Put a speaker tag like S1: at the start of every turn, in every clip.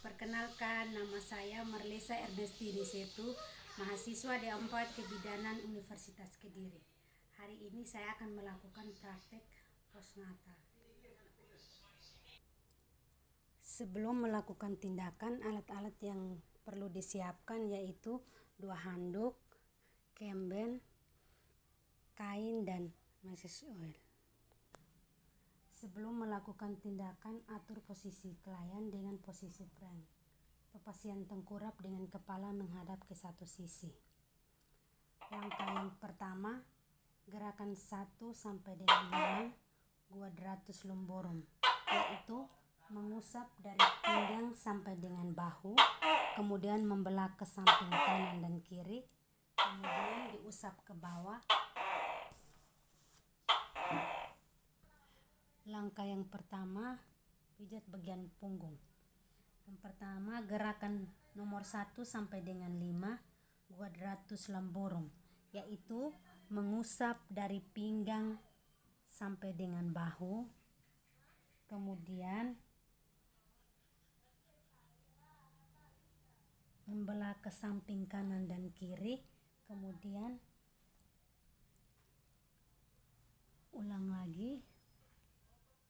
S1: Perkenalkan, nama saya Marlesa Ernestini Setu, mahasiswa D4 Kebidanan Universitas Kediri. Hari ini saya akan melakukan praktek postnatal. Sebelum melakukan tindakan, alat-alat yang perlu disiapkan yaitu 2 handuk, kemben, kain, dan meses oil. Sebelum melakukan tindakan, atur posisi klien dengan posisi plank. Pepasian tengkurap dengan kepala menghadap ke satu sisi. Langkah yang pertama, gerakan 1 sampai dengan 5 quadratus lumborum, yaitu mengusap dari pinggang sampai dengan bahu, kemudian membelah ke samping kanan dan kiri, kemudian diusap ke bawah. Langkah yang pertama, pijat bagian punggung. Yang pertama, gerakan nomor 1 sampai dengan 5 quadratus lumborum, yaitu mengusap dari pinggang sampai dengan bahu, kemudian membelah ke samping kanan dan kiri, kemudian ulang lagi,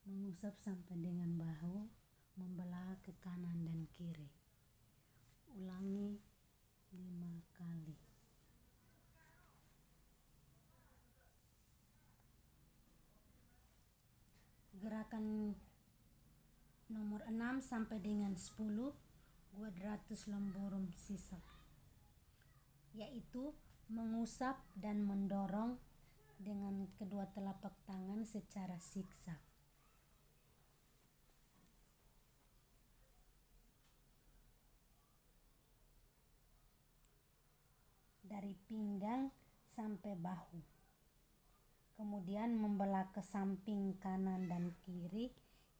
S1: mengusap sampai dengan bahu, membelah ke kanan dan kiri. Ulangi 5 kali. Gerakan nomor 6 sampai dengan 10 quadratus lumborum sisa, yaitu mengusap dan mendorong dengan kedua telapak tangan secara zigzag dari pinggang sampai bahu, kemudian membelah ke samping kanan dan kiri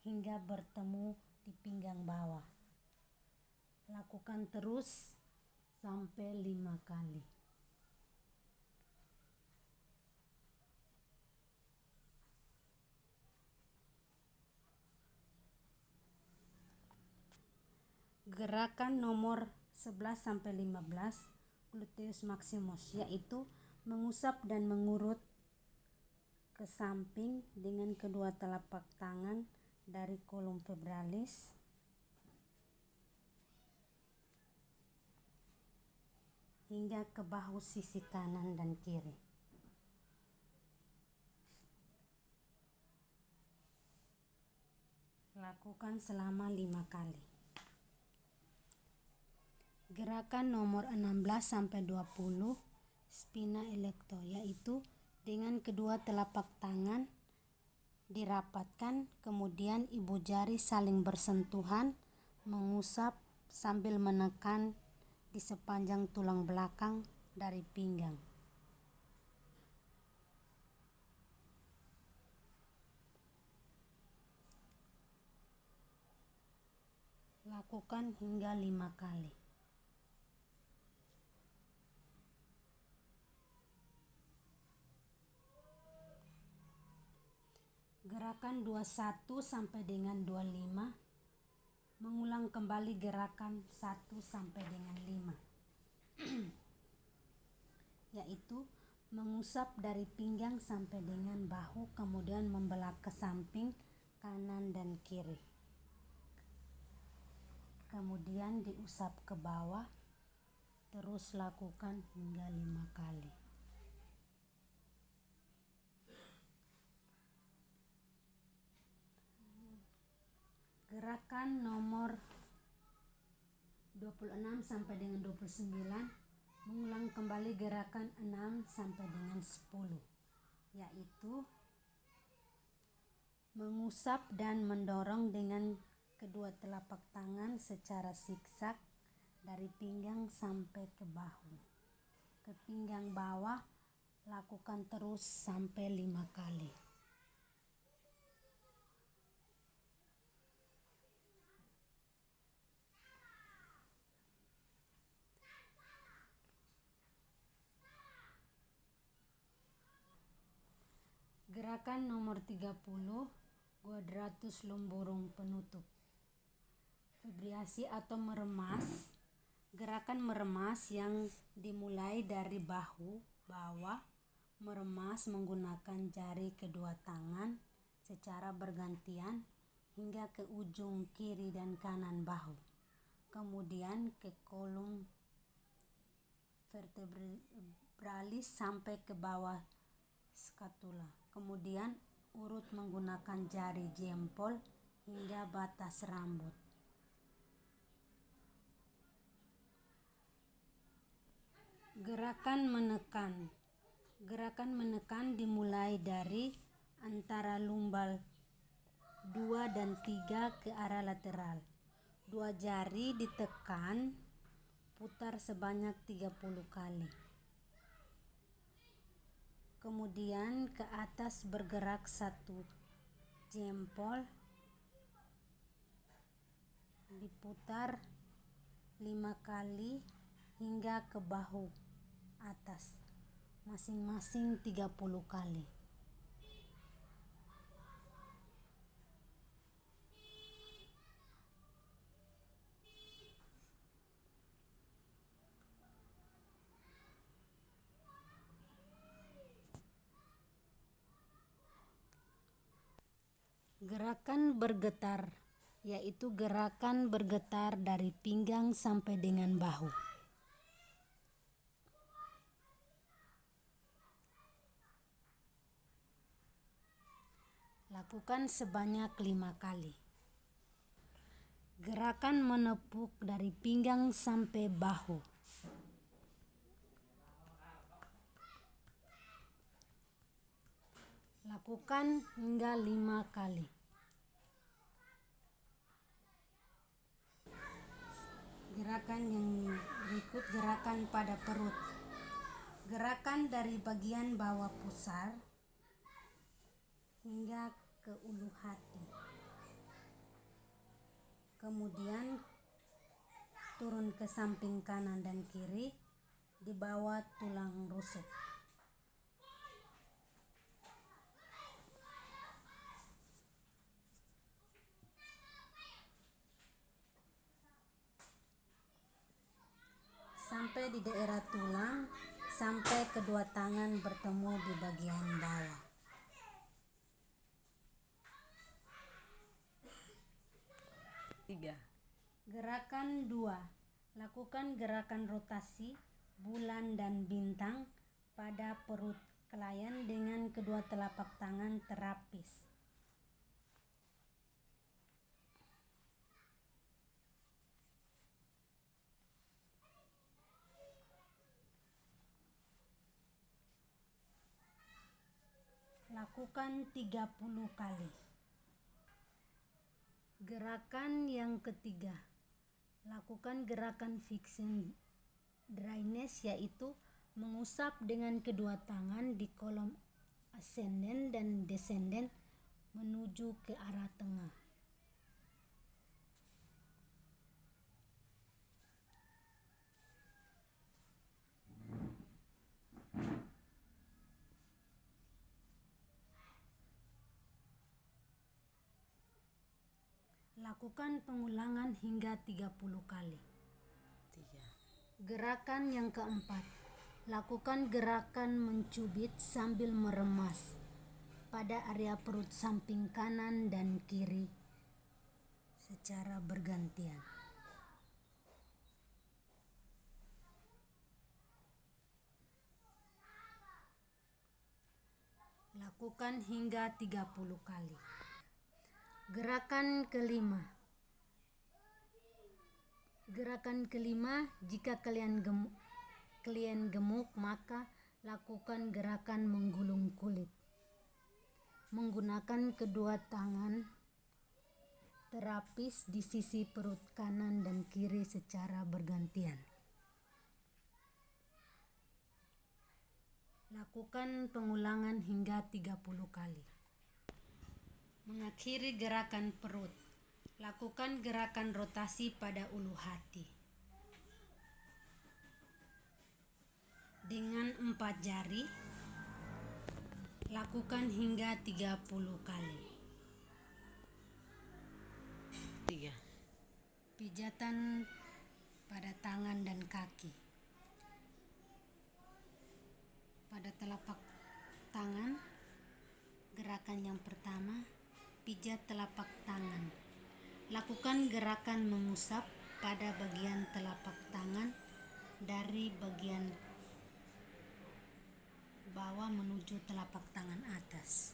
S1: hingga bertemu di pinggang bawah. Lakukan terus sampai 5 kali. Gerakan nomor 11 sampai 15 gluteus maximus, yaitu mengusap dan mengurut ke samping dengan kedua telapak tangan dari kolum vertebralis hingga ke bahu sisi kanan dan kiri. Lakukan selama 5 kali. Gerakan nomor 16 sampai 20 spina erecto, yaitu dengan kedua telapak tangan dirapatkan, kemudian ibu jari saling bersentuhan, mengusap sambil menekan di sepanjang tulang belakang dari pinggang. Lakukan hingga 5 kali. Gerakan 21 sampai dengan 25, mengulang kembali gerakan 1 sampai dengan 5, yaitu mengusap dari pinggang sampai dengan bahu, kemudian membelah ke samping kanan dan kiri, kemudian diusap ke bawah. Terus lakukan hingga 5 kali. Gerakan nomor 26 sampai dengan 29, mengulang kembali gerakan 6 sampai dengan 10, yaitu mengusap dan mendorong dengan kedua telapak tangan secara zigzag dari pinggang sampai ke bahu, ke pinggang bawah. Lakukan terus sampai 5 kali. Gerakan nomor 30 quadratus lumborum penutup. Vibrasi atau meremas. Gerakan meremas yang dimulai dari bahu bawah, meremas menggunakan jari kedua tangan secara bergantian hingga ke ujung kiri dan kanan bahu, kemudian ke kolom vertebralis sampai ke bawah scapula, kemudian urut menggunakan jari jempol hingga batas rambut. Gerakan menekan. Gerakan menekan dimulai dari antara lumbal 2 dan 3 ke arah lateral. 2 jari ditekan, putar sebanyak 30 kali. Kemudian ke atas bergerak 1 jempol, diputar 5 kali hingga ke bahu atas, masing-masing 30 kali. Gerakan bergetar, yaitu gerakan bergetar dari pinggang sampai dengan bahu. Lakukan sebanyak 5 kali. Gerakan menepuk dari pinggang sampai bahu. Lakukan hingga 5 kali. Gerakan yang berikut gerakan pada perut. Gerakan dari bagian bawah pusar hingga ke ulu hati. Kemudian turun ke samping kanan dan kiri di bawah tulang rusuk. Sampai di daerah tulang, sampai kedua tangan bertemu di bagian bawah. Gerakan 2. Lakukan gerakan rotasi bulan dan bintang pada perut klien dengan kedua telapak tangan terapis. Lakukan 30 kali. Gerakan yang ketiga. Lakukan gerakan fixing dryness, yaitu mengusap dengan kedua tangan di kolom ascendent dan descendant menuju ke arah tengah. Lakukan pengulangan hingga 30 kali. Gerakan yang keempat. Lakukan gerakan mencubit sambil meremas pada area perut samping kanan dan kiri secara bergantian. Lakukan hingga 30 kali. Gerakan kelima. Gerakan kelima, jika klien gemuk, maka lakukan gerakan menggulung kulit. Menggunakan kedua tangan terapis di sisi perut kanan dan kiri secara bergantian. Lakukan pengulangan hingga 30 kali. Mengakhiri gerakan perut, lakukan gerakan rotasi pada ulu hati. Dengan 4 jari, lakukan hingga 30 kali. Pijatan pada tangan dan kaki. Pada telapak tangan, gerakan yang pertama, pijat telapak tangan. Lakukan gerakan mengusap pada bagian telapak tangan dari bagian bawah menuju telapak tangan atas.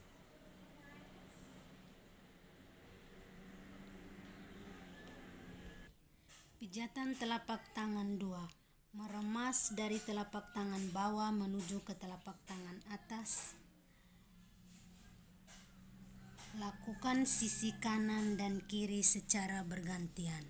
S1: Pijatan telapak tangan 2. Meremas dari telapak tangan bawah menuju ke telapak tangan atas. Lakukan sisi kanan dan kiri secara bergantian.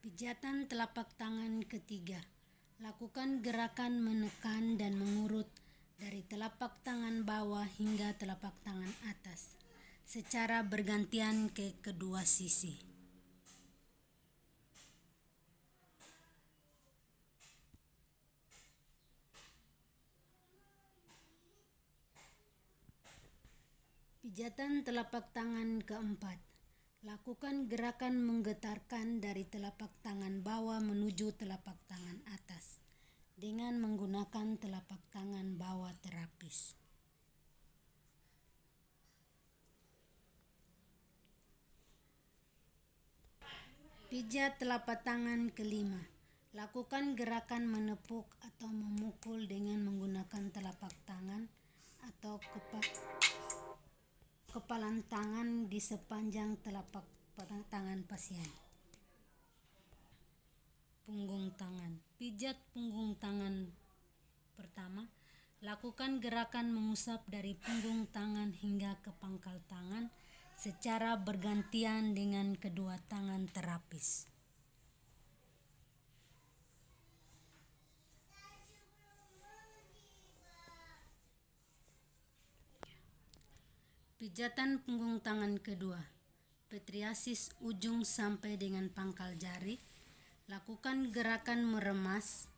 S1: Pijatan telapak tangan ketiga. Lakukan gerakan menekan dan mengurut dari telapak tangan bawah hingga telapak tangan atas secara bergantian ke kedua sisi. Pijatan telapak tangan keempat. Lakukan gerakan menggetarkan dari telapak tangan bawah menuju telapak tangan atas dengan menggunakan telapak tangan bawah terapis. Pijat telapak tangan kelima. Lakukan gerakan menepuk atau memukul dengan menggunakan telapak tangan atau kepalan tangan di sepanjang telapak tangan pasien. Punggung tangan. Pijat punggung tangan pertama. Lakukan gerakan mengusap dari punggung tangan hingga ke pangkal tangan secara bergantian dengan kedua tangan terapis. Pijatan punggung tangan kedua. Petriasis ujung sampai dengan pangkal jari. Lakukan gerakan meremas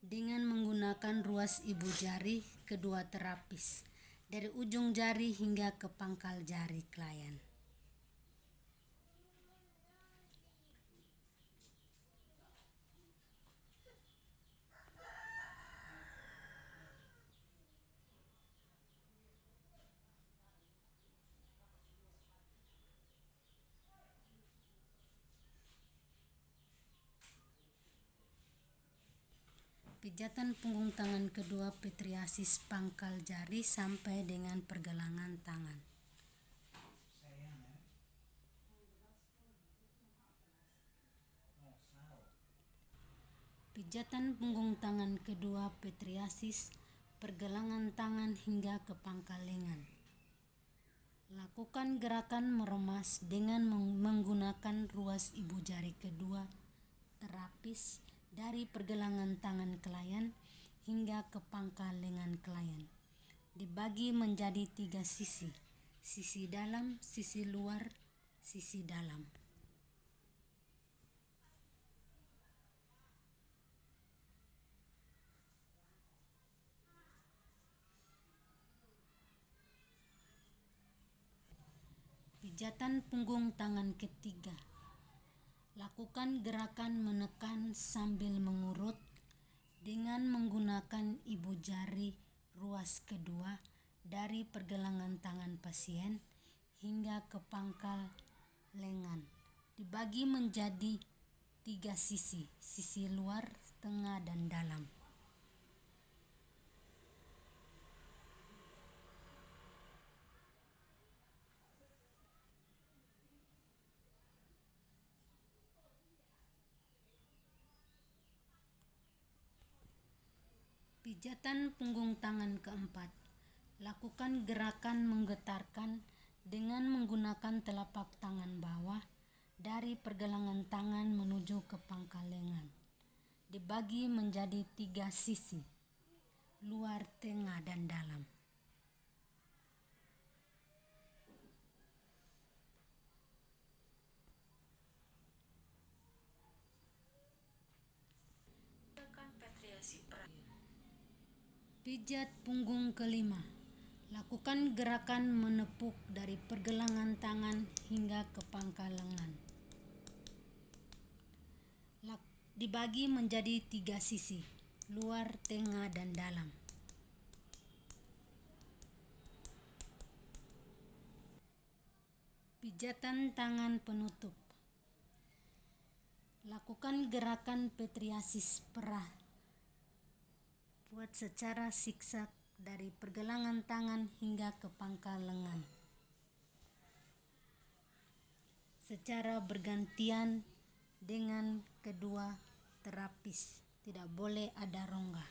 S1: dengan menggunakan ruas ibu jari kedua terapis dari ujung jari hingga ke pangkal jari klien. Pijatan punggung tangan kedua, petriasis pangkal jari sampai dengan pergelangan tangan. Pijatan punggung tangan kedua, petriasis pergelangan tangan hingga ke pangkal lengan. Lakukan gerakan meremas dengan menggunakan ruas ibu jari kedua terapis dari pergelangan tangan klien hingga ke pangkal lengan klien. Dibagi menjadi 3 sisi, sisi dalam, sisi luar, sisi dalam. Pijatan punggung tangan ketiga. Lakukan gerakan menekan sambil mengurut dengan menggunakan ibu jari ruas kedua dari pergelangan tangan pasien hingga ke pangkal lengan. Dibagi menjadi 3 sisi, sisi luar, tengah, dan dalam. Pijatan punggung tangan keempat. Lakukan gerakan menggetarkan dengan menggunakan telapak tangan bawah dari pergelangan tangan menuju ke pangkal lengan. Dibagi menjadi 3 sisi, luar, tengah, dan dalam. Pijat punggung kelima. Lakukan gerakan menepuk dari pergelangan tangan hingga ke pangkal lengan. Dibagi menjadi 3 sisi, luar, tengah, dan dalam. Pijatan tangan penutup. Lakukan gerakan petriasis perah. Buat secara siksak dari pergelangan tangan hingga ke pangkal lengan. Secara bergantian dengan kedua terapis. Tidak boleh ada rongga.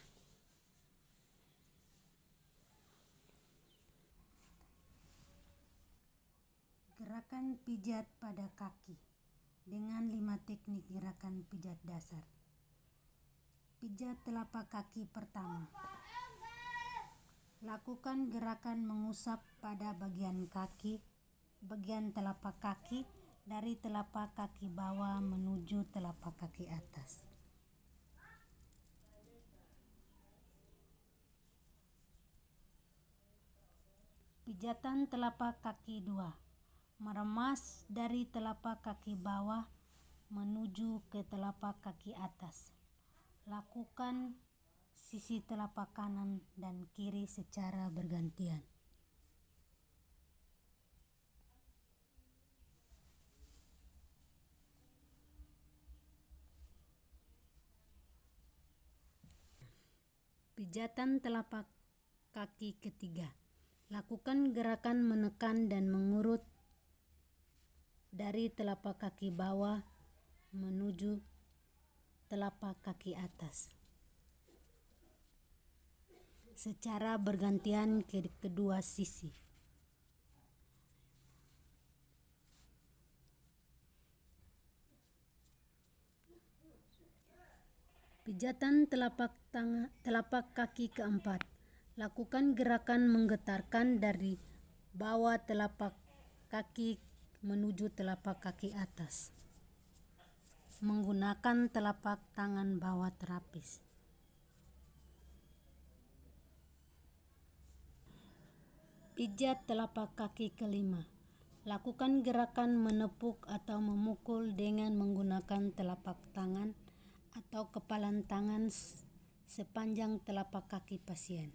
S1: Gerakan pijat pada kaki dengan 5 teknik gerakan pijat dasar. Pijat telapak kaki pertama. Lakukan gerakan mengusap pada bagian telapak kaki dari telapak kaki bawah menuju telapak kaki atas. Pijatan telapak kaki 2. Meremas dari telapak kaki bawah menuju ke telapak kaki atas. Lakukan sisi telapak kanan dan kiri secara bergantian. Pijatan telapak kaki ketiga. Lakukan gerakan menekan dan mengurut dari telapak kaki bawah menuju telapak kaki atas. Secara bergantian ke kedua sisi. Pijatan telapak kaki keempat. Lakukan gerakan menggetarkan dari bawah telapak kaki menuju telapak kaki atas. Menggunakan telapak tangan bawah terapis. Pijat telapak kaki kelima. Lakukan gerakan menepuk atau memukul dengan menggunakan telapak tangan atau kepalan tangan sepanjang telapak kaki pasien.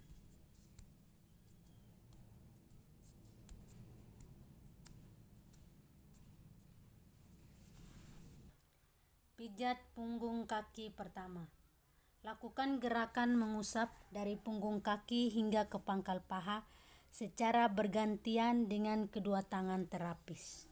S1: Pijat punggung kaki pertama. Lakukan gerakan mengusap dari punggung kaki hingga ke pangkal paha secara bergantian dengan kedua tangan terapis.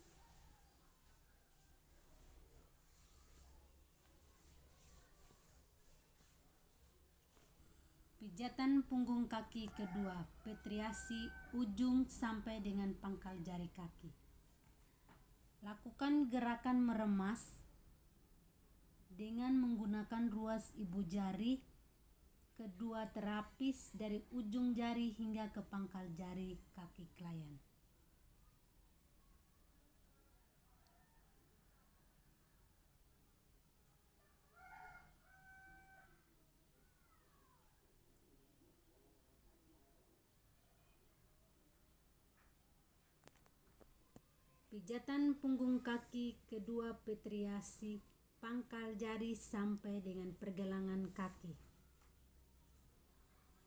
S1: Pijatan punggung kaki kedua, petriasi ujung sampai dengan pangkal jari kaki. Lakukan gerakan meremas dengan menggunakan ruas ibu jari kedua terapis dari ujung jari hingga ke pangkal jari kaki klien. Pijatan punggung kaki kedua, petriasi pangkal jari sampai dengan pergelangan kaki.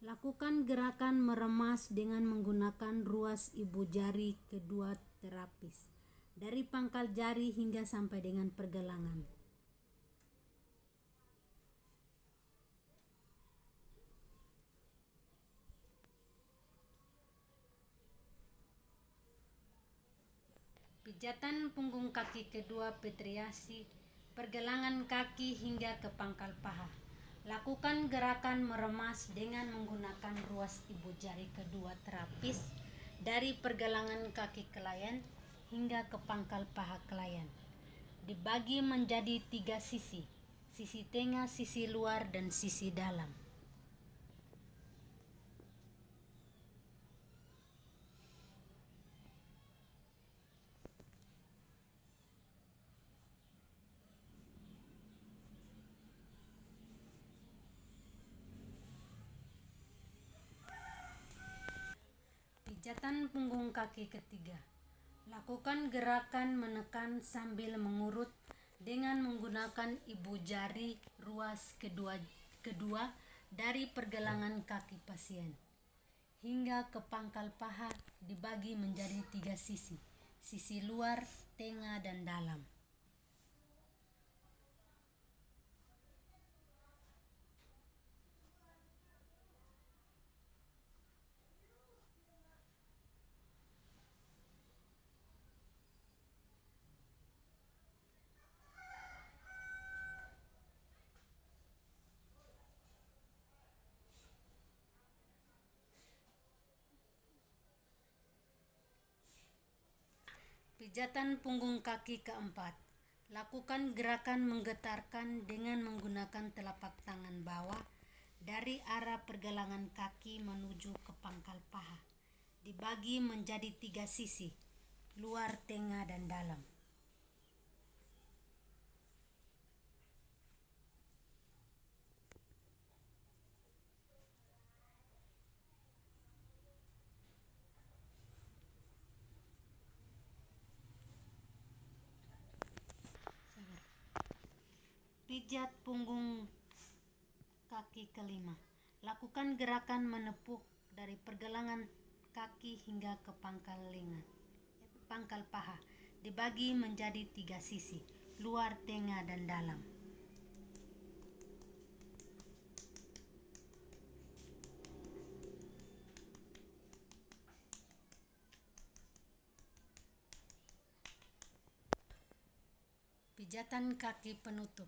S1: Lakukan gerakan meremas dengan menggunakan ruas ibu jari kedua terapis dari pangkal jari hingga sampai dengan pergelangan. Pijatan punggung kaki kedua, petriasi pergelangan kaki hingga ke pangkal paha. Lakukan gerakan meremas dengan menggunakan ruas ibu jari kedua terapis dari pergelangan kaki klien hingga ke pangkal paha klien. Dibagi menjadi 3 sisi, sisi tengah, sisi luar, dan sisi dalam. Pijatan punggung kaki ketiga. Lakukan gerakan menekan sambil mengurut dengan menggunakan ibu jari ruas kedua dari pergelangan kaki pasien hingga ke pangkal paha, dibagi menjadi 3 sisi: sisi luar, tengah, dan dalam. Pijatan punggung kaki keempat. Lakukan gerakan menggetarkan dengan menggunakan telapak tangan bawah dari arah pergelangan kaki menuju ke pangkal paha. Dibagi menjadi 3 sisi: luar, tengah, dan dalam. Pijat punggung kaki kelima. Lakukan gerakan menepuk dari pergelangan kaki hingga ke pangkal paha. Dibagi menjadi 3 sisi: luar, tengah, dan dalam. Pijatan kaki penutup.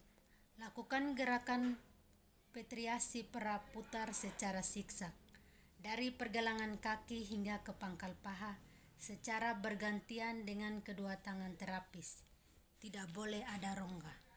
S1: Lakukan gerakan petriasi putar secara zigzag dari pergelangan kaki hingga ke pangkal paha secara bergantian dengan kedua tangan terapis. Tidak boleh ada rongga.